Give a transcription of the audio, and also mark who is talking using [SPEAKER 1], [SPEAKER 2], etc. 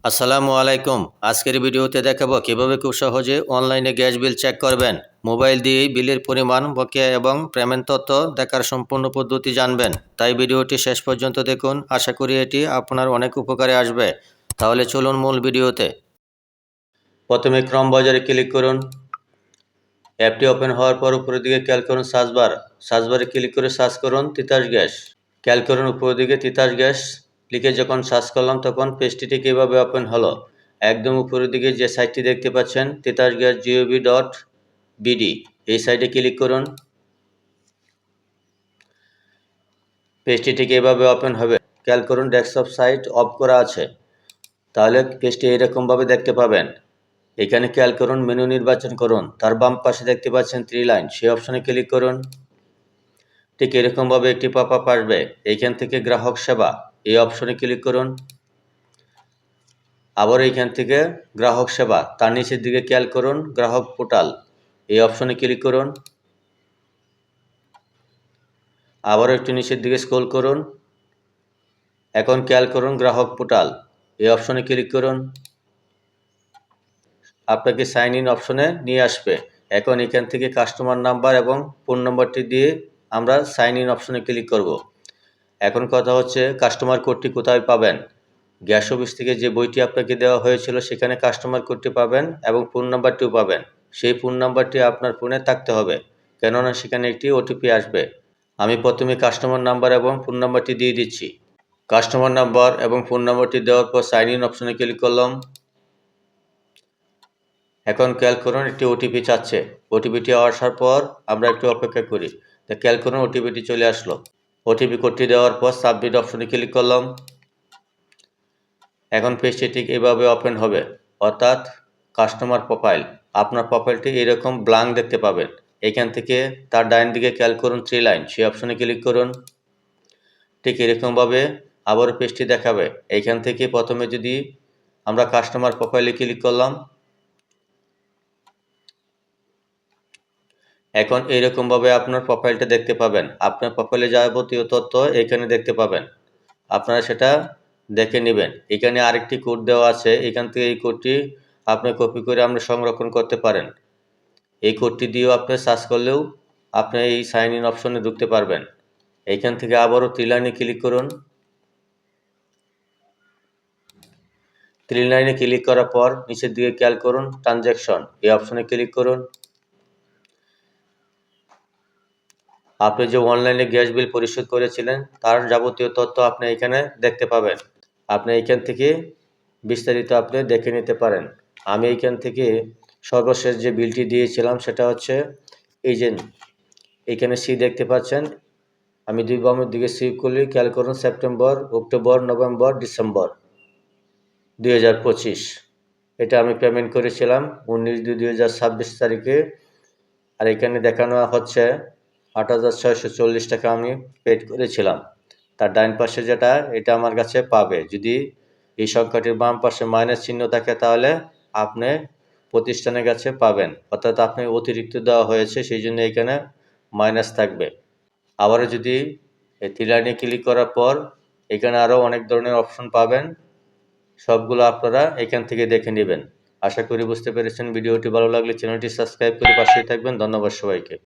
[SPEAKER 1] আসসালামু আলাইকুম। আজকের ভিডিওতে দেখাবো কিভাবে খুব সহজে অনলাইনে গ্যাস বিল চেক করবেন। মোবাইল দিয়েই বিলের পরিমাণ, বকেয়া এবং পেমেন্ট তথ্য দেখার সম্পূর্ণ পদ্ধতি জানবেন। তাই ভিডিওটি শেষ পর্যন্ত দেখুন। আশা করি এটি আপনার অনেক উপকারে আসবে। তাহলে চলুন মূল ভিডিওতে। প্রথমে ক্রম বাজারে ক্লিক করুন। অ্যাপটি ওপেন হওয়ার পর উপরের দিকে খেয়াল করুন সার্চবারে ক্লিক করে সার্চ করুন তিতাস গ্যাস। খেয়াল করুন উপরের দিকে তিতাস গ্যাস লিখে যখন সার্চ করলাম তখন পেজটি ঠিক এভাবে ওপেন হলো। একদম উপরের দিকে যে সাইটটি দেখতে পাচ্ছেন titasgas.gov.bd, এই সাইটে ক্লিক করুন। পেজটি ঠিক এভাবে ওপেন হবে। খেয়াল করুন ডেস্কটপ সাইট অফ করা আছে, তাহলে পেজটি এরকমভাবে দেখতে পাবেন। এখানে খেয়াল করুন মেনু নির্বাচন করুন, তার বাম পাশে দেখতে পাচ্ছেন 3 লাইন, সেই অপশনে ক্লিক করুন। ঠিক এরকমভাবে একটি পপ আপ আসবে। এইখান থেকে গ্রাহক সেবা এই অপশনে ক্লিক করুন। আবার এইখান থেকে গ্রাহক সেবা, তার নিচের দিকে খেয়াল করুন গ্রাহক পোর্টাল, এই অপশনে ক্লিক করুন। আবারও একটু নিচের দিকে স্ক্রল করুন। এখন খেয়াল করুন গ্রাহক পোর্টাল, এই অপশনে ক্লিক করুন। আপনাকে সাইন ইন অপশনে নিয়ে আসবে। এখন এখান থেকে কাস্টমার নাম্বার এবং ফোন নম্বরটি দিয়ে আমরা সাইন ইন অপশনে ক্লিক করব। এখন কথা হচ্ছে কাস্টমার কোডটি কোথায় পাবেন। গ্যাস অফিস থেকে যে বইটি আপনাকে দেওয়া হয়েছিল সেখানে কাস্টমার কোডটি পাবেন এবং ফোন নাম্বারটিও পাবেন। সেই ফোন নাম্বারটি আপনার ফোনে থাকতে হবে, কেননা সেখানে একটি ওটিপি আসবে। আমি প্রথমে কাস্টমার নাম্বার এবং ফোন নাম্বারটি দিয়ে দিচ্ছি। কাস্টমার নাম্বার এবং ফোন নাম্বারটি দেওয়ার পর সাইন ইন অপশনে ক্লিক করলাম। এখন খেয়াল করুন একটি ওটিপি চাচ্ছে। ওটিপিটি আসার পর আমরা একটু অপেক্ষা করি। তো খেয়াল করুন ওটিপিটি চলে আসলো। ওটিপি কোডটি দেওয়ার পর সাবমিট অপশনে ক্লিক করলাম। এখন পেজটি ঠিক এভাবে ওপেন হবে, অর্থাৎ কাস্টমার প্রোফাইল। আপনার প্রোফাইলটি এরকম ব্ল্যাঙ্ক দেখতে পাবেন। এখান থেকে তার ডাইন দিকে খেয়াল করুন 3 লাইন, সেই অপশনে ক্লিক করুন। ঠিক এরকমভাবে আবারও পেজটি দেখাবে। এইখান থেকে প্রথমে যদি আমরা কাস্টমার প্রোফাইলে ক্লিক করলাম, এখন এইরকমভাবে আপনার প্রোফাইলটা দেখতে পাবেন। আপনার প্রোফাইলে যাবতীয় তথ্য এখানে দেখতে পাবেন, আপনারা সেটা দেখে নেবেন। এখানে আরেকটি কোড দেওয়া আছে, এখান থেকে এই কোডটি আপনি কপি করে আপনি সংরক্ষণ করতে পারেন। এই কোডটি দিয়েও আপনি সার্চ করলেও আপনি এই সাইন ইন অপশনে ঢুকতে পারবেন। এইখান থেকে আবারও 3 লাইনে ক্লিক করুন। 3 লাইনে ক্লিক করার পর নিচের দিকে খেয়াল করুন ট্রানজ্যাকশন, এই অপশনে ক্লিক করুন। আপনি যে অনলাইনে গ্যাস বিল পরিশোধ করেছিলেন তার যাবতীয় তথ্য আপনি এখানে দেখতে পাবেন। আপনি এখান থেকে বিস্তারিত আপনি দেখে নিতে পারেন। আমি এইখান থেকে সর্বশেষ যে বিলটি দিয়েছিলাম সেটা হচ্ছে এই যে এখানে সি দেখতে পাচ্ছেন। আমি 2 বামের দিকে সি করলে খেয়াল করুন সেপ্টেম্বর, অক্টোবর, নভেম্বর, ডিসেম্বর 2025। এটা আমি পেমেন্ট করেছিলাম 19/2/2026 তারিখে। আর এখানে দেখানো হচ্ছে 8,640 টাকা আমি পেড করেছিলাম। তার ডাইন পাশে যেটা, এটা আমার কাছে পাবে। যদি এই সংখ্যাটির বাম পাশে মাইনাস চিহ্ন থাকে তাহলে আপনি প্রতিষ্ঠানের কাছে পাবেন, অর্থাৎ আপনি অতিরিক্ত দেওয়া হয়েছে সেই জন্য এখানে মাইনাস থাকবে। আবারও যদি এই 3 লাইনে ক্লিক করার পর এখানে আরও অনেক ধরনের অপশন পাবেন, সবগুলো আপনারা এখান থেকে দেখে নেবেন। আশা করি বুঝতে পেরেছেন। ভিডিওটি ভালো লাগলে চ্যানেলটি সাবস্ক্রাইব করে পাশেই থাকবেন। ধন্যবাদ সবাইকে।